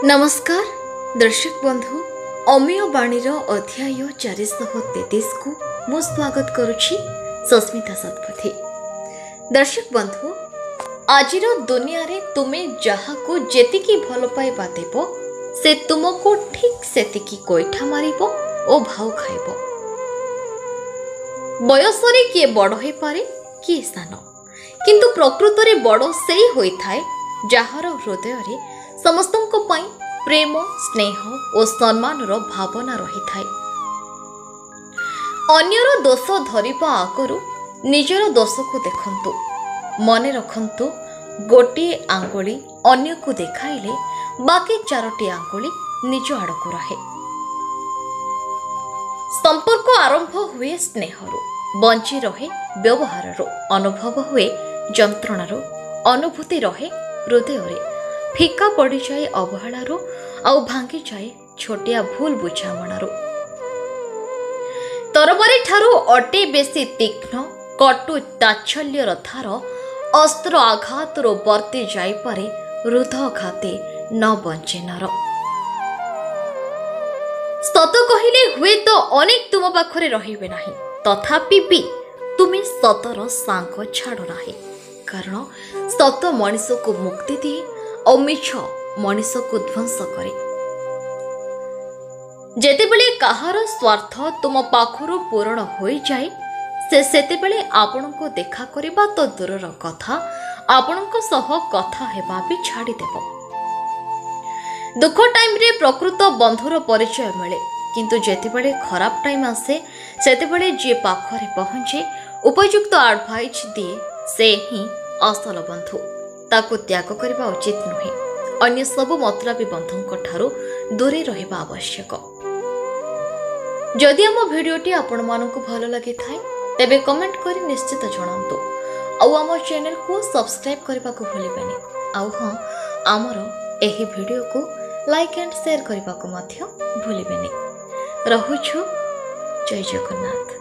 नमस्कार दर्शक बंधु अमीय बाणीर अध्याय 433 को मु स्वागत करुछि सस्मिता सतपथी। दर्शक बंधु आजिर दुनिया रे तुमे जहा को जेतिकी भल पाइबा देबो से तुमको ठीक सेतिकी कोइठा मारिबो ओ भाव खाइबो। बयसरे किए बड़ होई पारे किए सान, किंतु प्रकृत रे बड़ सेई होई थाए जहार हृदय रे समस्तों पाई प्रेम स्नेह और सम्मान भावना रही थाए। अन्यर दोष धरिबा आगरु निजर दोष को देखंतु, मने रखंतु गोटे आंगुली अन्य को देखाइले बाकी चारोटी आंगुली निज आड़क रहे। संपर्क आरंभ हुए स्नेहरु, बंची रहे व्यवहाररु, अनुभव हुए जंत्रणारु, अनुभूति रहे हृदय रे, फिका पड़ी जाए अवहेलारू आउ भांगी जाए छोटिया भूल बुझामणारू। तरबारी ठारू अटे बेसी तीक्ष्ण कटु ताच्छल्यर धार, अस्त्र आघात बर्ती जाई पारे रुध घाते न बंचे नर। सत कहिले हुए तो अनेक तुम पाखरे रहिबे नाही, तथापि भी तुमे सतर सांग छाड़ नाही, कारण सत मनीष को मुक्ति दिए और मिछ मनीष को ध्वंस करे। जेतेबेले कहार स्वार्थ तुम पाखरु पूरण होई जाए से सेतेबेले आपण को देखा करिबा तो दूरर कथा आपणको सह कथा हेबा भी छाड़ी देबो। दुख टाइम रे प्रकृत बंधुर परिचय मिले, किंतु जेतेबेले खराब टाइम आसे सेतेबेले जे पाखरे पहुंचे उपयुक्त एडवाइस दिए से ही असल बंधु, ताको त्याग करबा उचित नुहे। अन्य सब मतलबी बंधुंक ठारू दूरे रहिबा आवश्यक। जदि आम भिडियोटी आपण मानकु भल लगी थाए तेबे कमेंट करी निश्चित जणांतु, आउ आम चैनल को सब्सक्राइब करबा को भूलिबेनी। आउ हां, आमर एही भिडियो को लाइक एंड शेयर करबा को मध्य भूलिबेनी। रहुछु, जय जगन्नाथ।